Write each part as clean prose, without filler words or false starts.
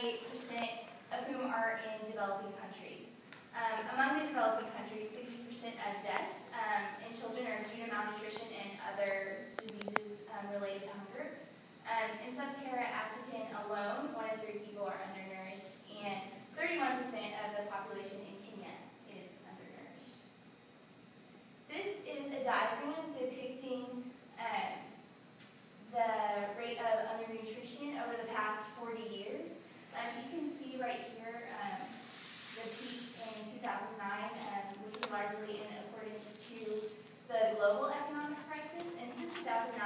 98% of whom are in developing countries. Among the developing countries, 60% of deaths in children are due to malnutrition and other diseases related to hunger. In sub-Saharan Africa alone, 1 in 3 people are undernourished, and 31% of the population in Kenya is undernourished. This is a diagram depicting the rate of undernutrition over the past 40 years. You can see right here the peak in 2009, which was largely in accordance to the global economic crisis. And since 2009,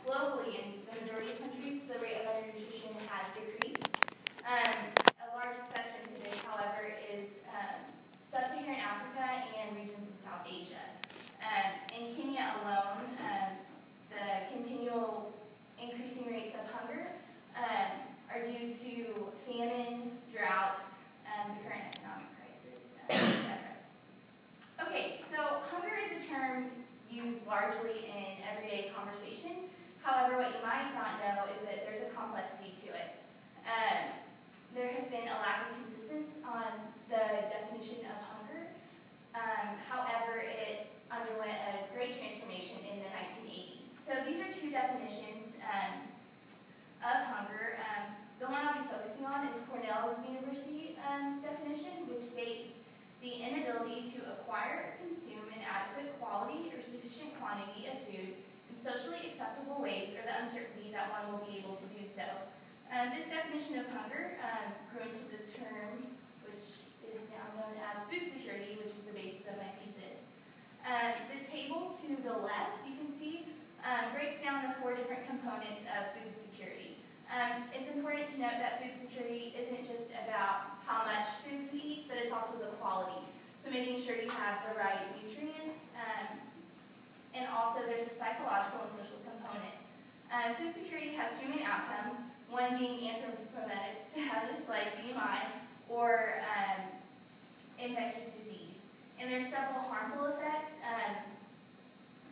globally, in the majority of countries, the rate of undernutrition has decreased. A large exception to this, however, is sub-Saharan Africa and regions in South Asia. In Kenya alone, the continual increasing rates of hunger are due to famine, droughts, the current economic crisis, etc. Okay, so hunger is a term used largely in everyday conversation. However, what you might not know is that there's a complexity to it. There has been a lack of consistency on the definition of hunger. However, it underwent a great transformation in the 1980s. So these are 2 definitions of hunger. The one I'll be focusing on is Cornell University definition, which states the inability to acquire or consume an adequate quality or sufficient quantity of food in socially acceptable ways, or the uncertainty that one will be able to do so. This definition of hunger grew into the term, which is now known as food security, which is the basis of my thesis. The table to the left, you can see, breaks down the 4 different components of food security. It's important to note that food security isn't just about how much food we eat, but it's also the quality. So making sure you have the right nutrients, and also there's a psychological and social component. Food security has 2 main outcomes, one being anthropometric status, like BMI, or infectious disease. And there's several harmful effects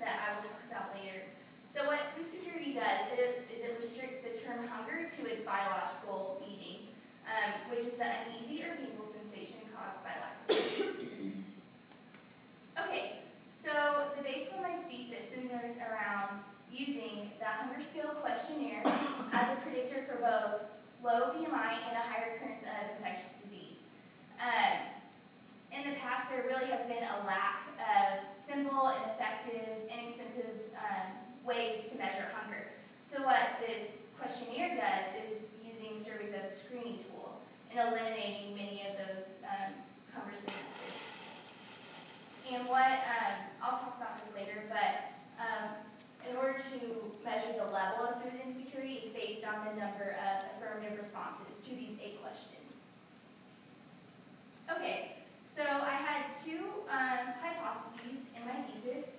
that I will talk about later. So what food security does is it restricts the term hunger to its biological meaning, which is the uneasy or painful sensation caused by lack of food. Okay, so the basis of my thesis centers around using the hunger scale questionnaire as a predictor for both low BMI and a higher occurrence of infectious disease. In the past, there really has been a lack of simple and effective, inexpensive ways to measure hunger. So what this questionnaire does is using surveys as a screening tool and eliminating many of those cumbersome methods. And what, I'll talk about this later, but in order to measure the level of food insecurity, it's based on the number of affirmative responses to these 8 questions. Okay, so I had 2 hypotheses in my thesis.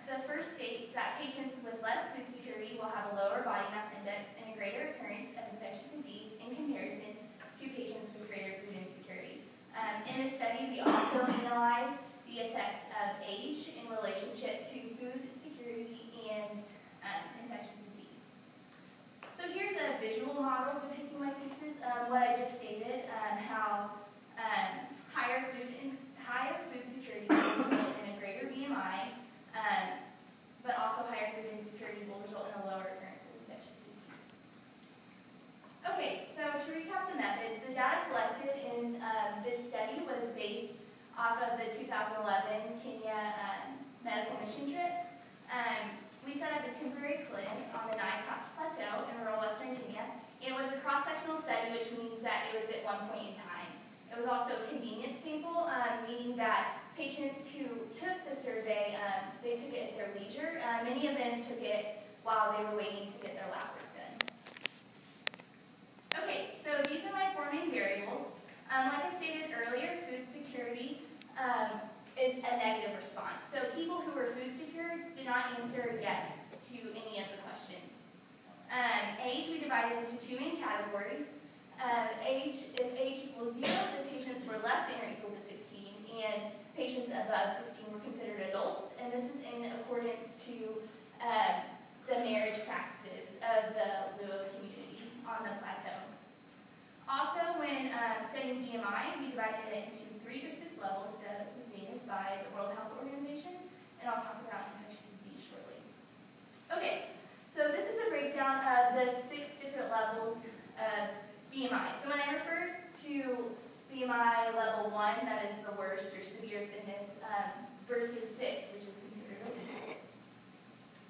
The first states that patients with less food security will have a lower body mass index and a greater occurrence of infectious disease in comparison to patients with greater food insecurity. In this study, we also analyzed the effect of age in relationship to food security and infectious disease. So here's a visual model depicting my thesis. What I just stated, how higher food security will result in a greater BMI, but also higher food insecurity will result in a lower occurrence of infectious disease. Okay, so to recap the methods, the data collected in this study was based off of the 2011 Kenya medical mission trip. We set up a temporary clinic on the Nile Plateau in rural western Kenya. It was a cross-sectional study, which means that it was at one point in time. It was also a convenient sample, meaning that patients who took the survey, they took it at their leisure. Many of them took it while they were waiting to get their lab work done. Okay, so these are my 4 main variables. Like I stated earlier, food security is a negative response. So people who were food secure did not answer yes to any of the questions. Age, we divided into 2 main categories. If age equals 0, the patients were less than or equal to 16, and patients above 16 were considered adults, and this is in accordance to the marriage practices of the Luo community on the plateau. BMI, we divided it into 3 or 6 levels designated by the World Health Organization, and I'll talk about infectious disease shortly. Okay, so this is a breakdown of the 6 different levels of BMI. So when I refer to BMI level 1, that is the worst or severe thinness, versus 6, which is considered obese.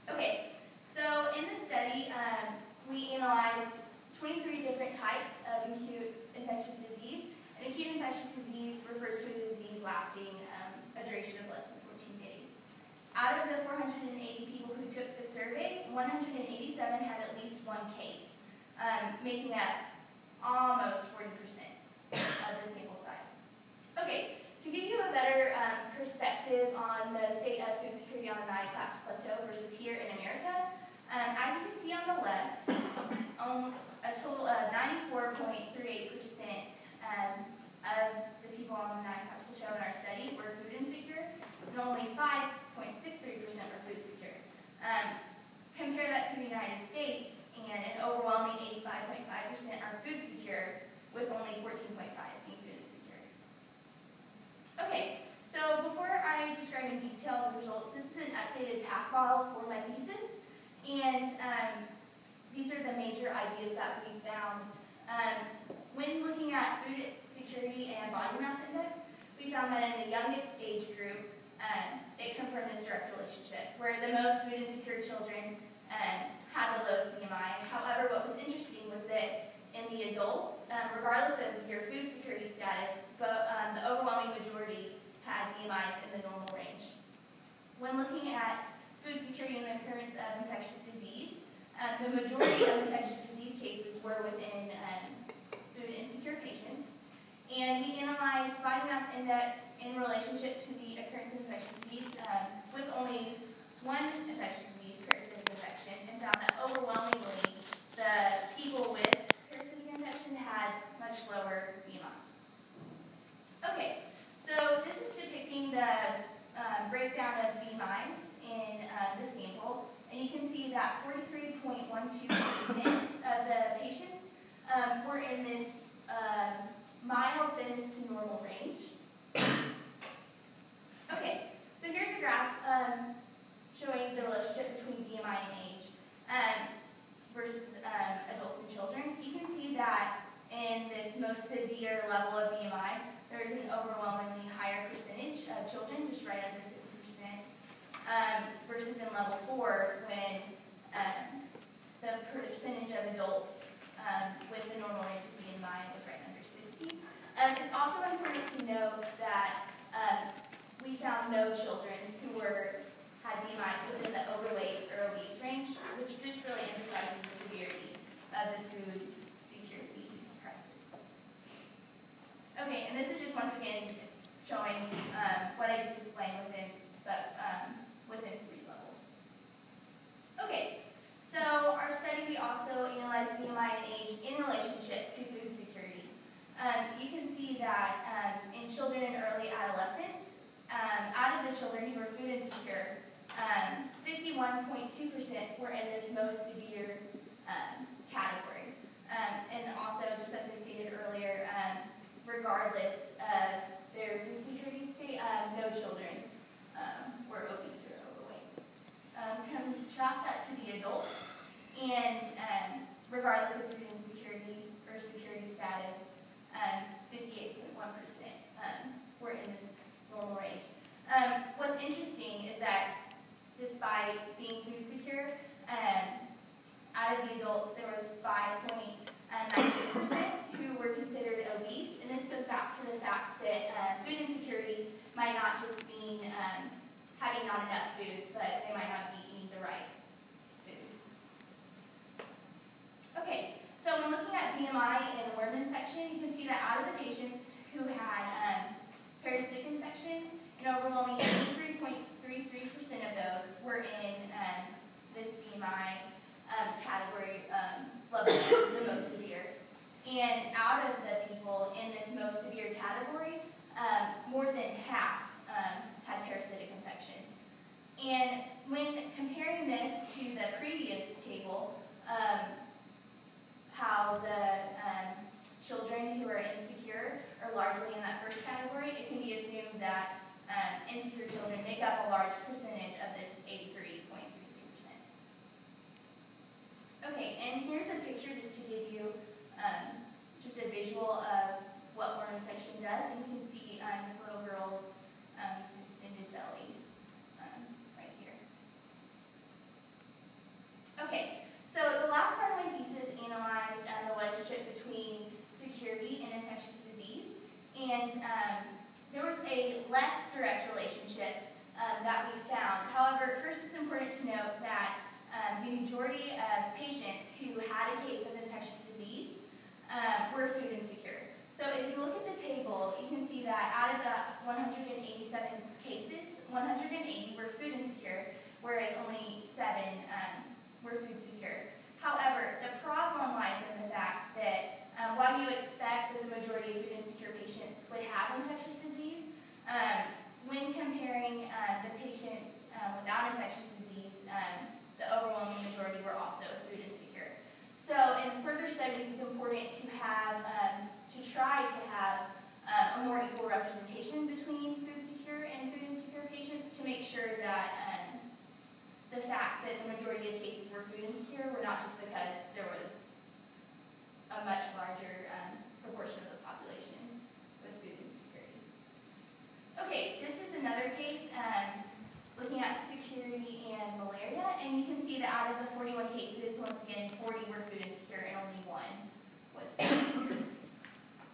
Okay, so in the study, we analyzed 23 different types of acute infectious disease. An acute infectious disease refers to a disease lasting a duration of less than 14 days. Out of the 480 people who took the survey, 187 had at least one case, making up almost 40% of the sample size. Okay, to give you a better perspective on the state of food security on the NICLAPS plateau versus here in America, as you can see on the left, a total of 94.38% of the people on the NICLAPS plateau in our study were food insecure, and only 5.63% were food secure. Compare that to the United States, and an overwhelming 85.5% are food secure, with only 14.5% being food insecure. Okay, so before I describe in detail the results, this is an updated path model for my thesis, and these are the major ideas that we found. When looking at food security and body mass index, we found that in the youngest age group, it confirmed this direct relationship, where the most food insecure children had the lowest BMI. However, what was interesting was that in the adults, regardless of your food security status, but the overwhelming majority had BMIs in the normal range. When looking at food security and the occurrence of infectious disease, the majority of infectious disease cases were within food insecure patients. And we analyzed body mass index in relationship to the occurrence of infectious disease with only one infectious disease, parasitic infection, and found that overwhelmingly the people with parasitic infection had much lower BMIs. Okay, so this is depicting the breakdown of BMIs in the sample, and you can see that 43.12% of the patients were in this mild thinnest to normal range. Okay, so here's a graph showing the relationship between BMI and age versus adults and children. You can see that in this most severe level of BMI, there is an overwhelmingly higher percentage of children, just right under 50%, versus in level 4, when the percentage of adults with the normal range of BMI was right under 60. It's also important to note that we found no children who had BMIs within the overweight or obese range, which just really emphasizes the severity of the food security crisis. Okay, and this is just once again showing what I just explained within 3 levels. Okay, so our study, we also analyzed BMI and age in relationship to food security. You can see that in children and early adolescents, out of the children who were food insecure, 51.2% were in this most severe category. And also, just as I stated earlier, regardless of their food security state, no children were obese or overweight. Contrast that to the adults, and regardless of food insecurity or security status, 58.1% were in this normal range. What's interesting is that despite being food secure, out of the adults there was 5.96% who were considered obese, and this goes back to the fact that food insecurity might not just mean having not enough food, but they might not be eating the right food. Okay, so when looking at BMI and worm infection, you can see that out of the patients who had parasitic infection, an overwhelming 83.33% of those were in this BMI category level, the most severe. And out of the people in this most severe category, more than half had parasitic infection. And when comparing this to the previous table, how the children who are insecure are largely in that first category, it can be assumed that insecure children make up a large percentage of this 83.33%. Okay, and here's a picture just to give you just a visual of what worm infection does. And you can see this little girl's distended belly right here. Okay, so the last part of my thesis analyzed the relationship between security and infectious disease. And there was a less direct relationship that we found. However, first it's important to note that the majority of patients who had a case of infectious disease were food insecure. So if you look at the table, you can see that out of the 187 cases, 180 were food insecure, whereas only 7 were food secure. However, the problem lies in the fact that while you expect that the majority of food insecure patients would have infectious disease, when comparing the patients without infectious disease, the overwhelming majority were also food insecure. So in further studies, it's important to have, to try to have a more equal representation between food secure and food insecure patients to make sure that the fact that the majority of cases were food insecure were not just because there was a much larger proportion of the population with food insecurity. Okay, this is another case looking at security and malaria, and you can see that out of the 41 cases, once again, 40 were food insecure and only 1 was food insecure.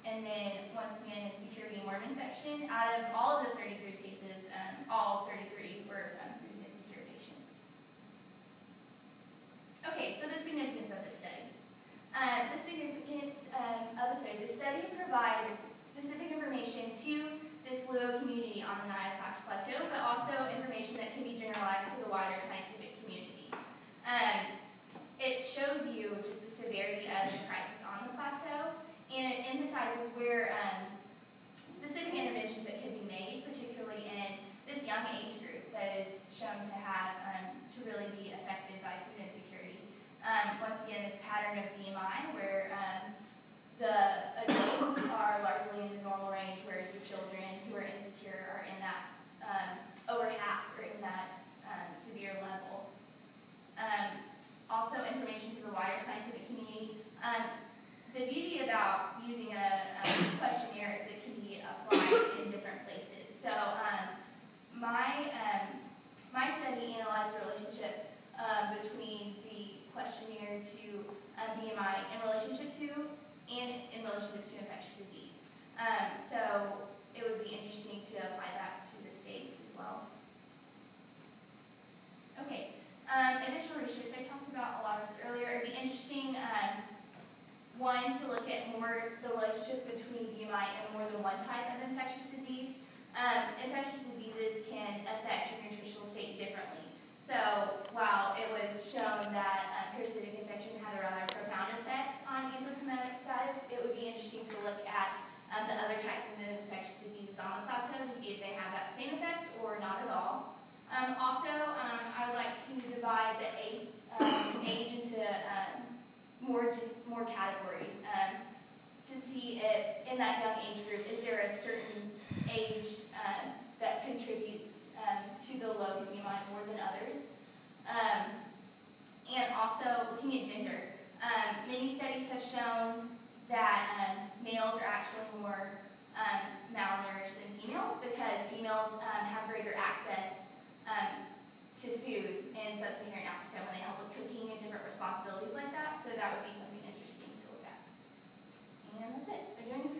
And then, once again, in security and worm infection, out of all of the 33 cases, all 33 were food insecure patients. Okay, so the significance of the study. The significance of the study. The study provides specific information to this little community on the Nile Plateau, but also information that can be generalized to the wider scientific community. It shows you just the severity of the crisis on the plateau, and it emphasizes where specific interventions that could be made, particularly in this young age group that is shown to have to really be affected by food insecurity. Once again, this pattern of BMI where the adults are largely in the normal range, whereas the children who are insecure are in that over half are in that severe level. Also, information to the wider scientific community. The beauty about using a questionnaire is that it can be applied in different places. So my study analyzed the relationship between the questionnaire to BMI in relationship to infectious disease. So it would be interesting to apply that to the states as well. Okay, additional research. I talked about a lot of this earlier. It would be interesting, one, to look at more the relationship between BMI and more than one type of infectious disease. Infectious diseases can affect your nutritional state differently. So while it was shown that parasitic infection had a rather profound effect on anthropometic status, it would be interesting to look at the other types of infectious diseases on the plateau to see if they have that same effect or not at all. Also, I would like to divide the age into more categories to see if in that young age group, is there a certain age that contributes to the low BMI more than others. And also looking at gender. Many studies have shown that males are actually more malnourished than females because females have greater access to food in sub-Saharan Africa when they help with cooking and different responsibilities like that. So that would be something interesting to look at. And that's it. Are you doing this?